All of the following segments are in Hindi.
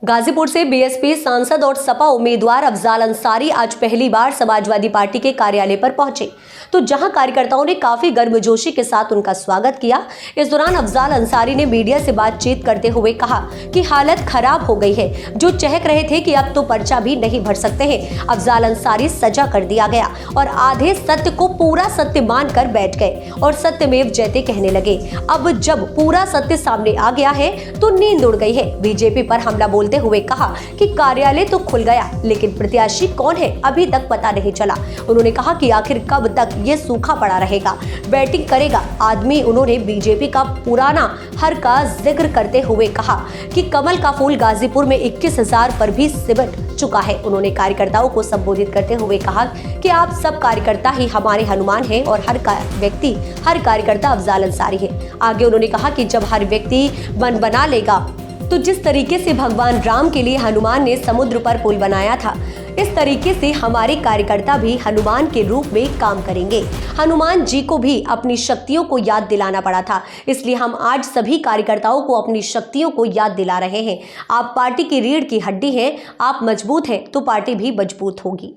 गाजीपुर से बीएसपी सांसद और सपा उम्मीदवार अफजाल अंसारी आज पहली बार समाजवादी पार्टी के कार्यालय पर पहुंचे, तो जहां कार्यकर्ताओं ने काफी गर्मजोशी के साथ उनका स्वागत किया। इस दौरान अफजाल अंसारी ने मीडिया से बातचीत करते हुए कहा कि हालत खराब हो गई है। जो चहक रहे थे कि अब तो पर्चा भी नहीं भर सकते हैं, अफजाल अंसारी सजा कर दिया गया और आधे सत्य को पूरा सत्य मानकर बैठ गए और सत्यमेव जयते कहने लगे। अब जब पूरा सत्य सामने आ गया है तो नींद उड़ गई है। बीजेपी पर हमला बोलते हुए कहा कि कार्यालय तो खुल गया, लेकिन प्रत्याशी कौन है अभी तक पता नहीं चला। उन्होंने कहा कि आखिर कब तक ये सूखा पड़ा रहेगा, बैटिंग करेगा आदमी। उन्होंने बीजेपी का पुराना हर का जिक्र करते हुए कहा कि कमल का फूल गाजीपुर में 21,000 पर भी सिमट चुका है। उन्होंने कार्यकर्ताओं को संबोधित करते हुए कहा कि आप सब कार्यकर्ता ही हमारे हनुमान हैं और हर कार्यकर्ता अफजाल अंसारी है। आगे उन्होंने कहा कि जब हर व्यक्ति मन बना लेगा तो जिस तरीके से भगवान राम के लिए हनुमान ने समुद्र पर पुल बनाया था, इस तरीके से हमारे कार्यकर्ता भी हनुमान के रूप में काम करेंगे। हनुमान जी को भी अपनी शक्तियों को याद दिलाना पड़ा था, इसलिए हम आज सभी कार्यकर्ताओं को अपनी शक्तियों को याद दिला रहे हैं। आप पार्टी की रीढ़ की हड्डी हैं, आप मजबूत हैं तो पार्टी भी मजबूत होगी।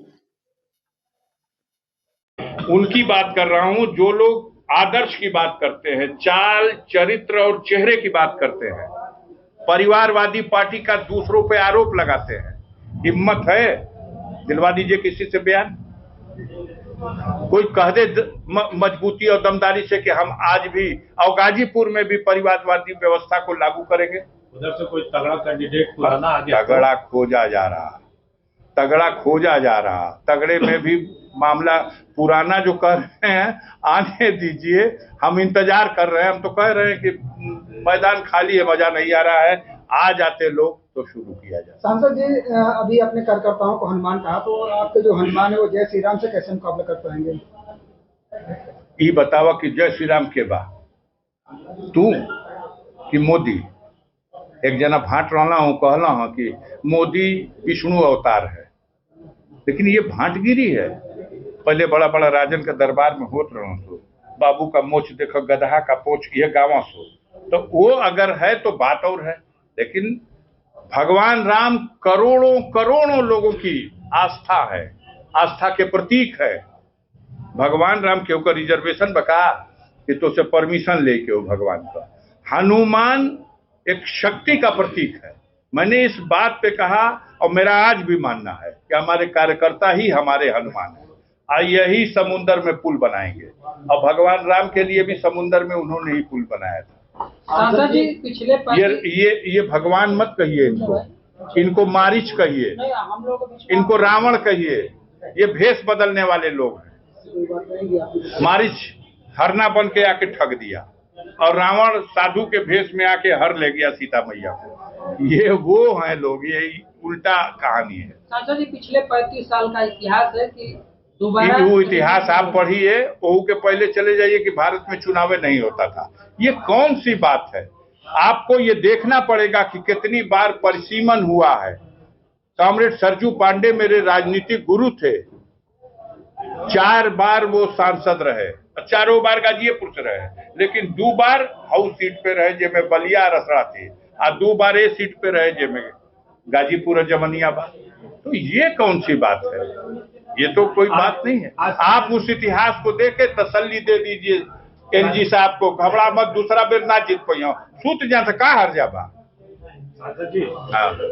उनकी बात कर रहा हूं जो लोग आदर्श की बात करते हैं, चाल चरित्र और चेहरे की बात करते हैं, परिवारवादी पार्टी का दूसरों पे आरोप लगाते हैं। हिम्मत है दिलवा दीजिए किसी से बयान। कोई कह दे मजबूती और दमदारी से कि हम आज भी और गाजीपुर में भी परिवारवादी व्यवस्था को लागू करेंगे। उधर से कोई तगड़ा कैंडिडेट पुराना आ गया, तगड़ा खोजा जा रहा, तगड़ा खोजा जा रहा। तगड़े में भी मामला पुराना जो कह रहे हैं आने दीजिए, हम इंतजार कर रहे हैं। हम तो कह रहे हैं कि मैदान खाली है, मजा नहीं आ रहा है, आ जाते लोग तो शुरू किया जाए। सांसद जी, अभी अपने कार्यकर्ताओं को हनुमान कहा, तो आपके जो हनुमान है वो जय श्री राम से कैसे मुकाबला कर पाएंगे? ये बतावा कि जय श्री राम के बा तू कि मोदी एक जना भाट रहना हूं, कहला हूं कि मोदी विष्णु अवतार है, लेकिन ये भाटगिरी है। पहले बड़ा बड़ा राजन का दरबार में होत रहो तो बाबू का मोछ देखो गधा का पोछ, ये गाँव सो, तो वो अगर है तो बात और है। लेकिन भगवान राम करोड़ों करोड़ों लोगों की आस्था है, आस्था के प्रतीक है। भगवान राम के ऊपर रिजर्वेशन बका कि तो से परमिशन लेके हो भगवान का। हनुमान एक शक्ति का प्रतीक है। मैंने इस बात पे कहा और मेरा आज भी मानना है कि हमारे कार्यकर्ता ही हमारे हनुमान है। यही समुंदर में पुल बनाएंगे और भगवान राम के लिए भी समुंदर में उन्होंने ही पुल बनाया था। सांसद जी, पिछले ये भगवान मत कहिए, इनको मारीच कहिए, इनको रावण कहिए। ये भेष बदलने वाले लोग हैं। मारीच हरना बन के आके ठग दिया और रावण साधु के भेष में आके हर ले गया सीता मैया को। ये वो हैं लोग, ये उल्टा कहानी है। सांसद जी, पिछले 35 साल का इतिहास है कि वो इतिहास आप पढ़िए, ओहू के पहले चले जाइए कि भारत में चुनाव नहीं होता था। ये कौन सी बात है? आपको ये देखना पड़ेगा कि कितनी बार परिसीमन हुआ है। कॉमरेड सरजू पांडे मेरे राजनीतिक गुरु थे, 4 बार वो सांसद रहे, 4 बार गाजीपुर से रहे, लेकिन 2 बार हाउस सीट पे रहे जेमे बलिया रसड़ा थे, और 2 बार ए सीट पे रहे जेमे गाजीपुर जमनियाबाद। तो ये कौन सी बात है? ये तो कोई बात नहीं है। आप उस इतिहास को देख के तसल्ली दे दीजिए एनजी साहब को, घबरा मत, दूसरा बेर ना जीत पाइयो, सूत जा का हर जाबा। सांसद जी,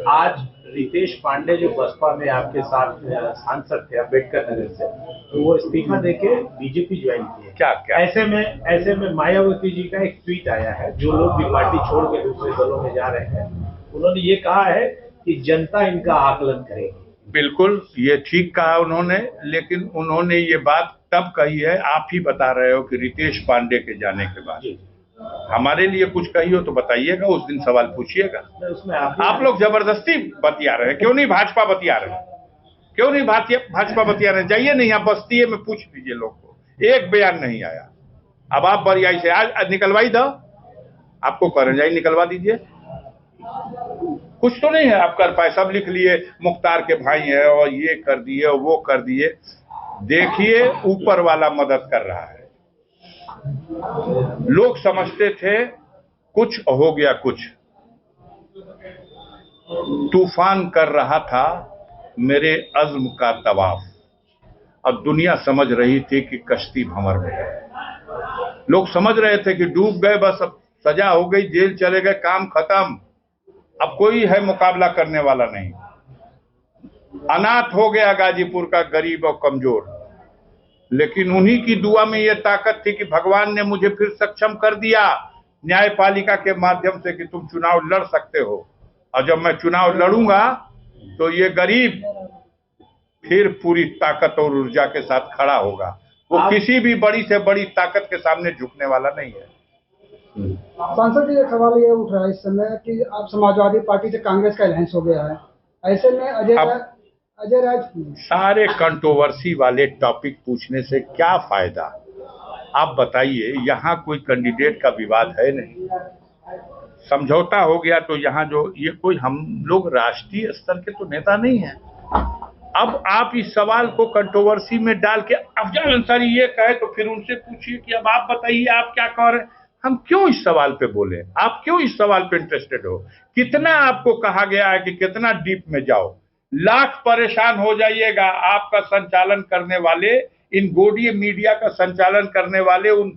आज रितेश पांडे जो बसपा में आपके साथ सांसद थे अम्बेडकर नगर से, तो वो इस्तीफा देके बीजेपी ज्वाइन किए। क्या ऐसे में मायावती जी का एक ट्वीट आया है, जो लोग भी पार्टी छोड़ के दूसरे दलों में जा रहे हैं, उन्होंने ये कहा है कि जनता इनका आकलन करेगी। बिल्कुल, ये ठीक कहा उन्होंने, लेकिन उन्होंने ये बात तब कही है, आप ही बता रहे हो कि रितेश पांडे के जाने के बाद। हमारे लिए कुछ कही हो तो बताइएगा, उस दिन सवाल पूछिएगा। उसमें आप लोग जबरदस्ती बतिया रहे हैं। क्यों नहीं भाजपा बतिया रहे? क्यों नहीं भाजपा बतिया रहे? जाइए नहीं, आप बस्ती में पूछ लीजिए लोग को, एक बयान नहीं आया। अब आप बरियाई से आज निकलवाई दो, आपको कर जाइए निकलवा दीजिए। कुछ तो नहीं है आपका पैसा लिख लिए, मुख्तार के भाई है और ये कर दिए और वो कर दिए। देखिए, ऊपर वाला मदद कर रहा है। लोग समझते थे कुछ हो गया कुछ, तूफान कर रहा था मेरे अज़्म का तवाफ, और दुनिया समझ रही थी कि कश्ती भंवर में है। लोग समझ रहे थे कि डूब गए, बस अब सजा हो गई, जेल चले गए, काम खत्म, अब कोई है मुकाबला करने वाला नहीं। अनाथ हो गया गाजीपुर का गरीब और कमजोर। लेकिन उन्हीं की दुआ में यह ताकत थी कि भगवान ने मुझे फिर सक्षम कर दिया न्यायपालिका के माध्यम से कि तुम चुनाव लड़ सकते हो, और जब मैं चुनाव लड़ूंगा तो ये गरीब फिर पूरी ताकत और ऊर्जा के साथ खड़ा होगा। वो किसी भी बड़ी से बड़ी ताकत के सामने झुकने वाला नहीं है। सांसद जी, एक सवाल ये उठ रहा है इस समय कि अब समाजवादी पार्टी से कांग्रेस का अलायंस हो गया है, ऐसे में अजय राज सारे कंट्रोवर्सी वाले टॉपिक पूछने से क्या फायदा? आप बताइए, यहाँ कोई कैंडिडेट का विवाद है नहीं, समझौता हो गया तो यहाँ जो ये कोई, हम लोग राष्ट्रीय स्तर के तो नेता नहीं हैं। अब आप इस सवाल को कंट्रोवर्सी में डाल के अफजल अंसारी ये कहे तो फिर उनसे पूछिए कि अब आप बताइए आप क्या कह रहे हैं। हम क्यों इस सवाल पे बोले? आप क्यों इस सवाल पे इंटरेस्टेड हो? कितना आपको कहा गया है कि कितना डीप में जाओ? लाख परेशान हो जाइएगा। आपका संचालन करने वाले, इन गोडीय मीडिया का संचालन करने वाले उन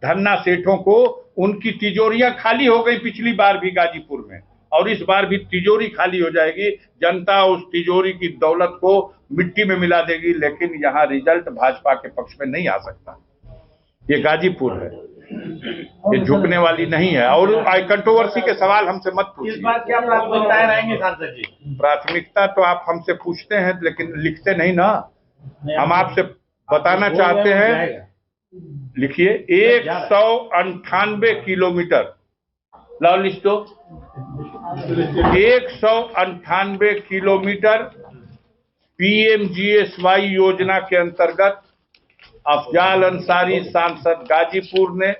धन्ना सेठों को, उनकी तिजोरियां खाली हो गई पिछली बार भी गाजीपुर में, और इस बार भी तिजोरी खाली हो जाएगी। जनता उस तिजोरी की दौलत को मिट्टी में मिला देगी, लेकिन यहाँ रिजल्ट भाजपा के पक्ष में नहीं आ सकता। ये गाजीपुर है, ये झुकने वाली नहीं है। और कंट्रोवर्सी के सवाल हमसे मत पूछिए। इस बार क्या प्राथमिकताएं रहेंगी सांसद जी? प्राथमिकता तो आप हमसे पूछते हैं लेकिन लिखते नहीं ना। हम आपसे बताना चाहते हैं, लिखिए 198 किलोमीटर, लाओ लिख दो, 198 किलोमीटर पीएमजीएसवाई योजना के अंतर्गत अफजाल अंसारी सांसद गाजीपुर ने